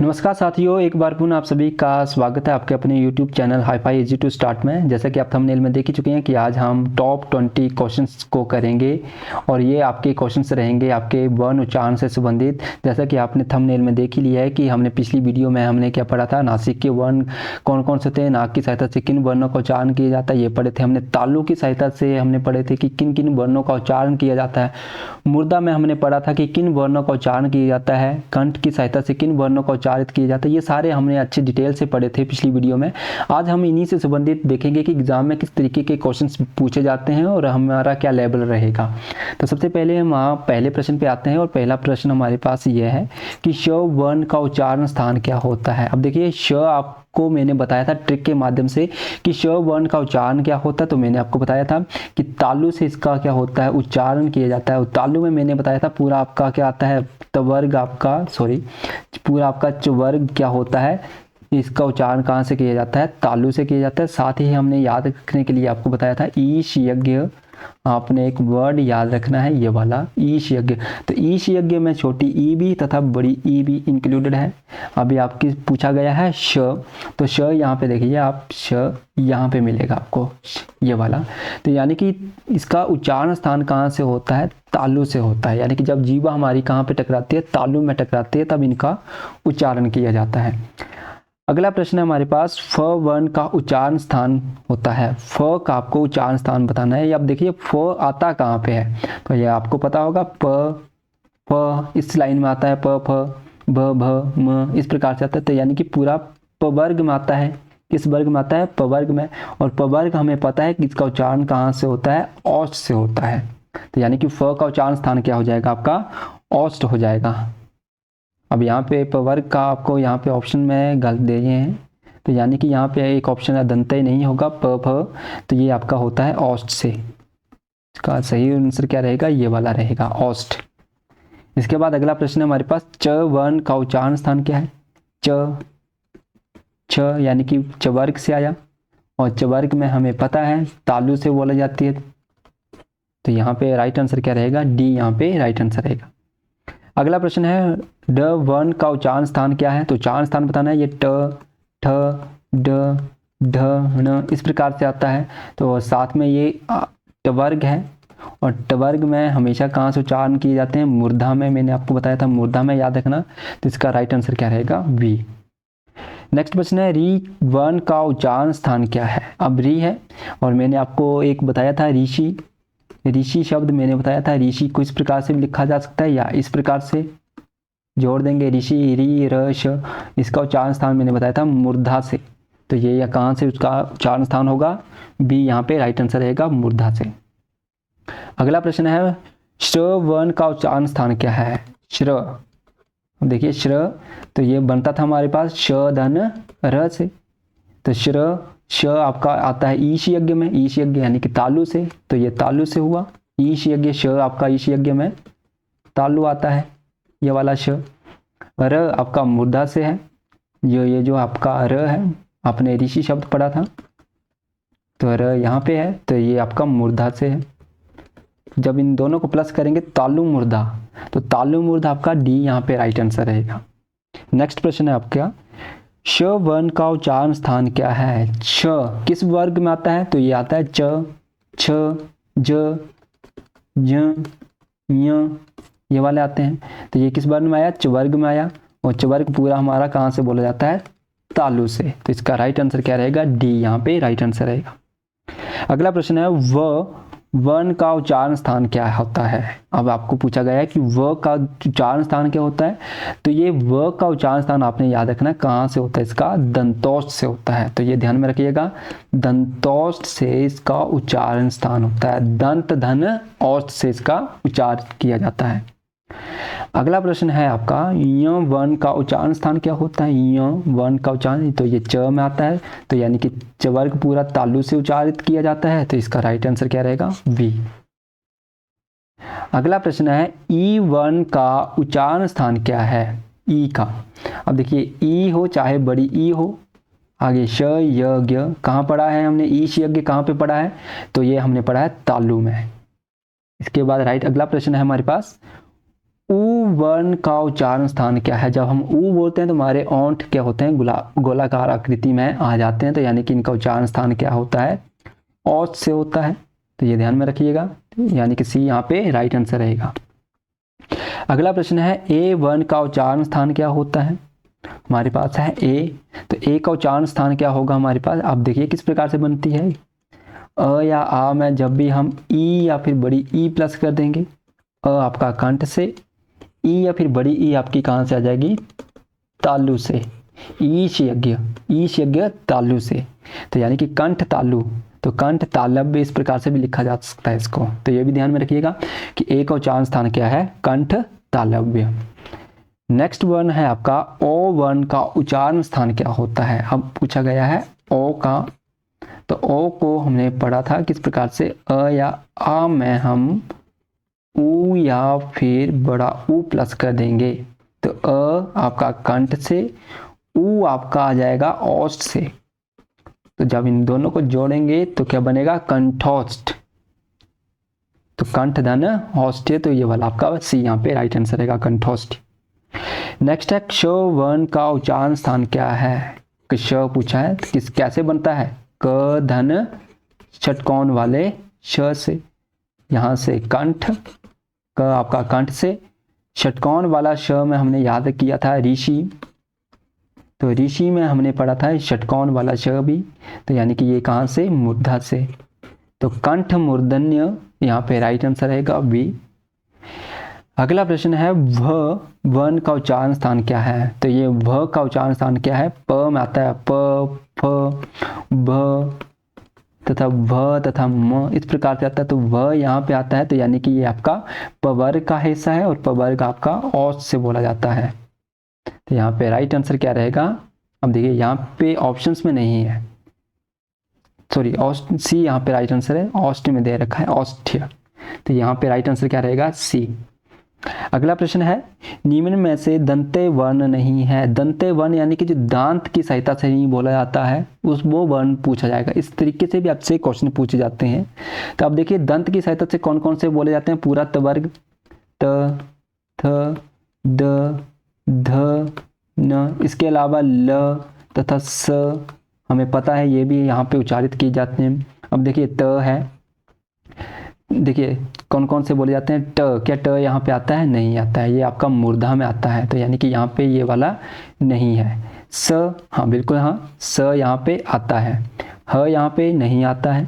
नमस्कार साथियों, एक बार पुनः आप सभी का स्वागत है आपके अपने YouTube channel hi-fi easy to start में। जैसा कि आप थंबनेल में देख ही चुके हैं कि आज हम टॉप 20 क्वेश्चंस को करेंगे और ये आपके क्वेश्चंस रहेंगे आपके वर्ण उच्चारण से संबंधित। जैसा कि आपने थंबनेल में देख ही लिया है कि हमने पिछली वीडियो में हमने क्या पढ़ा था, नासिक के वर्ण कौन कौन से थे, नाक की सहायता से किन वर्णों का उच्चारण किया जाता है ये पढ़े थे हमने। तालु की सहायता से हमने पढ़े थे कि किन किन वर्णों का उच्चारण किया जाता है। मुर्दा में हमने पढ़ा था कि किन वर्णों का उच्चारण किया जाता है। कंठ की सहायता से किन वर्णों का उच्चारित किया जाता है। ये सारे हमने अच्छे डिटेल से पढ़े थे पिछली वीडियो में। आज हम इन्हीं से संबंधित देखेंगे कि एग्जाम में किस तरीके के क्वेश्चंस पूछे जाते हैं और हमारा क्या लेवल रहेगा। तो सबसे पहले हम पहले प्रश्न पे आते हैं और पहला प्रश्न हमारे पास ये है कि श वर्ण का उच्चारण स्थान क्या होता है। अब देखिए, श आपको मैंने बताया था ट्रिक के माध्यम से कि श वर्ण का उच्चारण क्या होता है। तो मैंने आपको बताया था कि तालु से इसका क्या होता है, उच्चारण किया जाता है। तालु में मैंने बताया था पूरा आपका क्या आता है, तवर्ग आपका पूरा आपका चवर्ग क्या होता है, इसका उच्चारण कहाँ से किया जाता है, तालु से किया जाता है। साथ ही हमने याद रखने के लिए आपको बताया था ईश यज्ञ। आपने एक वर्ड याद रखना है, ये वाला ईश यज्ञ। तो ईश यज्ञ में छोटी ई भी तथा बड़ी ई भी इंक्लूडेड है। अभी आपकी पूछा गया है श, तो श यहाँ पे देखिए आप, श यहाँ पे मिलेगा आपको ये वाला। तो यानी कि इसका उच्चारण स्थान कहाँ से होता है, तालु से होता है। यानी कि जब जीवा हमारी कहाँ पे टकराती है, तालु में टकराती है, तब इनका उच्चारण किया जाता है। अगला प्रश्न है हमारे पास, फ वर्ण का उच्चारण स्थान होता है। फ का आपको उच्चारण स्थान बताना है। अब देखिए फ आता कहाँ पे है, तो ये आपको पता होगा। प इस लाइन में आता है, प फ भ भ म इस प्रकार से आता है। तो यानी कि पूरा प वर्ग में आता है। किस वर्ग में आता है, प वर्ग में। और प वर्ग हमें पता है कि इसका उच्चारण कहाँ से होता है, औष्ठ से होता है। तो यानी कि फ का उच्चारण स्थान क्या हो जाएगा आपका, औष्ठ हो जाएगा। अब यहाँ पे वर्ग का आपको यहाँ पे ऑप्शन में गलत दिए हैं, तो यानी कि यहाँ पे एक ऑप्शन है दंतय नहीं होगा, प फ, तो ये आपका होता है औष्ठ से। इसका सही आंसर क्या रहेगा, ये वाला रहेगा, औष्ठ। इसके बाद अगला प्रश्न है हमारे पास, च वर्ण का उच्चारण स्थान क्या है। छ यानी कि चवर्ग से आया, और चवर्ग में हमें पता है तालु से बोला जाती है। तो यहाँ पे राइट आंसर क्या रहेगा, डी यहाँ पे राइट आंसर रहेगा। अगला प्रश्न है, ड वर्ण का उच्चारण स्थान क्या है। तो उच्चारण स्थान बताना है। ये ट, ठ, ड, ढ, ण इस प्रकार से आता है। तो साथ में ये टवर्ग है, और टवर्ग में हमेशा कहाँ से उच्चारण किए जाते हैं, मूर्धा में। मैंने आपको बताया था मूर्धा में, याद रखना। तो इसका राइट आंसर क्या रहेगा, वी। नेक्स्ट प्रश्न है, री वर्ण का उच्चारण स्थान क्या है। अब री है, और मैंने आपको एक बताया था ऋषि। ऋषि शब्द मैंने बताया था, ऋषि को इस प्रकार से भी लिखा जा सकता है या इस प्रकार से जोड़ देंगे, ऋषि री र श। इसका उच्चारण स्थान मैंने बताया था मूर्धा से। तो ये या कहाँ से उसका उच्चारण स्थान होगा, बी यहाँ पे राइट आंसर रहेगा, मूर्धा से। अगला प्रश्न है, श्र वर्ण का उच्चारण स्थान क्या है। श्र, देखिए श्र, तो ये बनता था हमारे पास श धन र से। तो श्र श आपका आता है ईश यज्ञ में, ईश यज्ञ यानी कि तालु से। तो ये तालु से हुआ, ईश यज्ञ, श आपका ईश यज्ञ में तालु आता है, ये वाला श। र आपका मूर्धा से है, ये जो आपका र है, आपने ऋषि शब्द पढ़ा था, तो र यहाँ पे है, तो ये आपका मूर्धा से है। जब इन दोनों को प्लस करेंगे तालु मूर्धा, तो तालु मूर्धा आपका डी यहाँ पे राइट आंसर रहेगा। नेक्स्ट प्रश्न है आपका, श वर्ण का उच्चारण स्थान क्या है। छ किस वर्ग में आता है, तो ये आता है च, छ, ज, ज, य, ये वाले आते हैं। तो ये किस वर्ण में आया, चवर्ग में आया, और चवर्ग पूरा हमारा कहाँ से बोला जाता है, तालु से। तो इसका राइट आंसर क्या रहेगा, डी यहाँ पे राइट आंसर रहेगा। अगला प्रश्न है, व वर्ण का उच्चारण स्थान क्या होता है। अब आपको पूछा गया है कि व का उच्चारण स्थान क्या होता है। तो ये व का उच्चारण स्थान आपने याद रखना है कहाँ से होता है, इसका दंतोष्ठ से होता है। तो ये ध्यान में रखिएगा, दंतोष्ठ से इसका उच्चारण स्थान होता है। दंत धन औष्ठ से इसका उच्चारण किया जाता है। अगला प्रश्न है आपका, य वर्ण का उच्चारण स्थान क्या होता है। य वर्ण का उच्चारण, तो ये च में आता है, तो यानी कि चवर्ग पूरा तालु से उच्चारित किया जाता है। तो इसका राइट आंसर क्या रहेगा, वी। अगला प्रश्न है, ई वर्ण का उच्चारण स्थान क्या है। ई का, अब देखिए ई हो चाहे बड़ी ई हो, आगे श यज्ञ कहाँ पढ़ा है हमने, ईश यज्ञ कहाँ पे पढ़ा है, तो ये हमने पढ़ा है तालु में। इसके बाद राइट अगला प्रश्न है हमारे पास, ऊ वर्ण का उच्चारण स्थान क्या है? जब हम ऊ बोलते हैं तो हमारे ओंठ क्या होते हैं, गोलाकार आकृति में आ जाते हैं, तो यानी कि इनका उच्चारण स्थान क्या होता है? औच से होता है। तो ये ध्यान में रखिएगा, यानी कि सी यहाँ पे राइट आंसर रहेगा। अगला प्रश्न है ए वर्ण का उच्चारण स्थान क्या होता है? हमारे पास है ए, तो ए का उच्चारण स्थान क्या होगा हमारे पास? आप देखिए किस प्रकार से बनती है। अ या आ में जब भी हम ई या फिर बड़ी ई प्लस कर देंगे, अ आपका कंठ से, ई या फिर बड़ी ई आपकी कहाँ से आ जाएगी? तालु से। ईश यज्ञ तालु से, तो यानी कि कंठ तालु, तो कंठ तालव्य इस प्रकार से भी लिखा जा सकता है इसको। तो ये भी ध्यान में रखिएगा कि ए का उच्चारण स्थान क्या है? कंठ तालव्य। नेक्स्ट वर्ण है आपका ओ वर्ण का उच्चारण स्थान क्या होता है? अब पूछा गया है ओ का, तो ओ को हमने पढ़ा था किस प्रकार से, अ या आ में हम ऊ या फिर बड़ा ऊ प्लस कर देंगे, तो अ आपका कंठ से, ऊ आपका आ जाएगा औष्ठ से, तो जब इन दोनों को जोड़ेंगे तो क्या बनेगा? कंठोष्ठ। तो कंठ धन औष्ठ, तो ये वाला आपका सी यहाँ पे राइट आंसर रहेगा, कंठोष्ठ। नेक्स्ट है क्ष वर्ण का उच्चारण स्थान क्या है? क्ष पूछा है, तो किस कैसे बनता है? क धन षटकोण वाले श से, यहाँ से कंठ, क आपका कंठ से, षटकोण वाला श में हमने याद किया था ऋषि, तो ऋषि में हमने पढ़ा था षटकोण वाला श भी, तो यानी कि ये कहाँ से? मूर्धा से, तो कंठ मूर्धन्य यहाँ पे राइट आंसर रहेगा बी। अगला प्रश्न है भ वर्ण का उच्चारण स्थान क्या है? तो ये भ का उच्चारण स्थान क्या है? प में आता है प, फ, भ तथा भ तथा म इस प्रकार से आता है, तो व यहाँ पे आता है, तो यानी कि ये आपका प वर्ग का हिस्सा है, और प वर्ग आपका औच से बोला जाता है। तो यहाँ पे राइट आंसर क्या रहेगा? अब देखिए यहाँ पे ऑप्शंस में नहीं है, सॉरी औष्ठ, सी यहाँ पे राइट आंसर है, औष्ठ में दे रखा है औष्ठ्य, तो यहाँ पे राइट आंसर क्या रहेगा? सी। अगला प्रश्न है निम्न में से दंते वर्ण नहीं है। दंते वर्ण यानी कि जो दांत की सहायता से ही बोला जाता है, उस वो वर्ण पूछा जाएगा। इस तरीके से भी आपसे क्वेश्चन पूछे जाते हैं। तो आप देखिए दंत की सहायता से कौन कौन से बोले जाते हैं? पूरा तवर्ग, त, थ, द, ध, न, इसके अलावा ल तथा स हमें पता है, ये भी यहाँ पे उच्चारित किए जाते हैं। अब देखिए त है, देखिए कौन कौन से बोले जाते हैं? ट, क्या ट यहाँ पे आता है? नहीं आता है, ये आपका मूर्धा में आता है, तो यानी कि यहाँ पे ये वाला नहीं है। स, हाँ बिल्कुल हाँ, स यहाँ पे आता है। ह यहाँ पे नहीं आता है।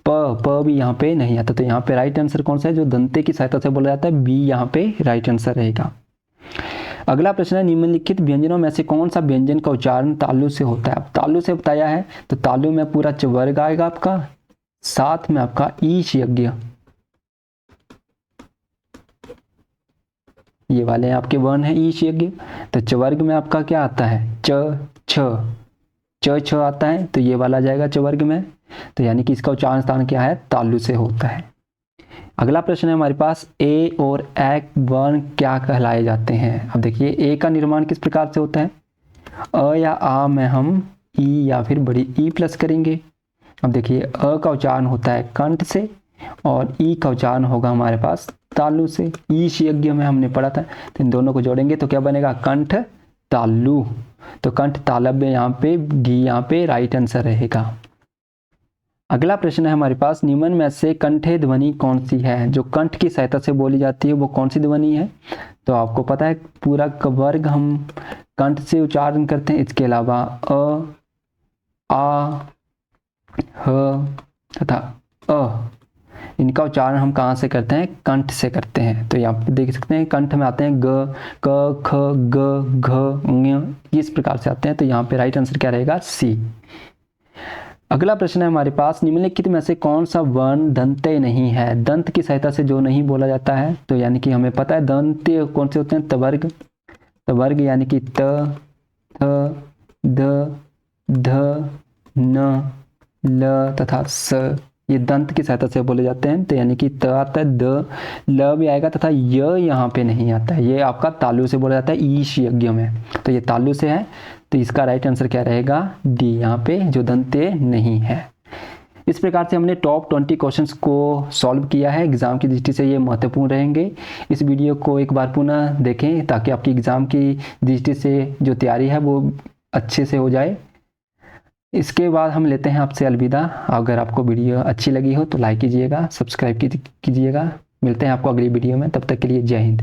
प भी यहाँ पे नहीं आता, तो यहाँ पे राइट आंसर कौन सा है? जो दंते की सहायता से बोला जाता है, बी यहाँ पे राइट आंसर रहेगा। अगला प्रश्न है निम्नलिखित व्यंजनों में से कौन सा व्यंजन का उच्चारण तालु से होता है? अब तालु से बताया है, तो तालु में पूरा च वर्ग आएगा आपका, साथ में आपका ईश यज्ञ, ये वाले आपके वर्ण है ईश यज्ञ। तो च वर्ग में आपका क्या आता है? च छ आता है, तो ये वाला जाएगा च वर्ग में, तो यानी कि इसका उच्चारण स्थान क्या है? तालु से होता है। अगला प्रश्न है हमारे पास ए और ए वर्ण क्या कहलाए जाते हैं? अब देखिए ए का निर्माण किस प्रकार से होता है? अ या आ में हम ई या फिर बड़ी ई प्लस करेंगे। अब देखिए अ का उच्चारण होता है कंठ से, और ई का उच्चारण होगा हमारे पास तालु से। ईश यज्ञ में हमने पढ़ा था, तो इन दोनों को जोड़ेंगे तो क्या बनेगा? कंठ तालु, तो कंठ तालव्य यहाँ पे, गी यहाँ पे राइट आंसर रहेगा। अगला प्रश्न है हमारे पास निम्न में से कंठे ध्वनि कौन सी है? जो कंठ की सहायता से बोली जाती है वो कौन सी ध्वनि है? तो आपको पता है पूरा वर्ग हम कंठ से उच्चारण करते हैं, इसके अलावा अ, आ, ह तथा अ, इनका उच्चारण हम कहाँ से करते हैं? कंठ से करते हैं। तो यहाँ पे देख सकते हैं कंठ में आते हैं ग, क, ख, ग, घ, ङ, इस प्रकार से आते हैं, तो यहाँ पे राइट आंसर क्या रहेगा? सी। अगला प्रश्न है हमारे पास निम्नलिखित में से कौन सा वर्ण दंते नहीं है? दंत की सहायता से जो नहीं बोला जाता है, तो यानी कि हमें पता है दंते कौन से होते हैं? तवर्ग, तवर्ग यानी कि त, थ, द, ध, न, ल तथा स, ये दंत की सहायता से बोले जाते हैं, तो यानी कि त आता है, द, ल भी आएगा तथा य यहाँ पे नहीं आता है, ये आपका तालु से बोला जाता है ईश यज्ञ में, तो ये तालु से है, तो इसका राइट आंसर क्या रहेगा? डी, यहाँ पे जो दंते नहीं है। इस प्रकार से हमने टॉप 20 क्वेश्चंस को सॉल्व किया है। एग्ज़ाम की दृष्टि से ये महत्वपूर्ण रहेंगे। इस वीडियो को एक बार पुनः देखें ताकि आपकी एग्ज़ाम की दृष्टि से जो तैयारी है वो अच्छे से हो जाए। इसके बाद हम लेते हैं आपसे अलविदा। अगर आपको वीडियो अच्छी लगी हो तो लाइक कीजिएगा, सब्सक्राइब कीजिएगा। मिलते हैं आपको अगली वीडियो में, तब तक के लिए जय हिंद।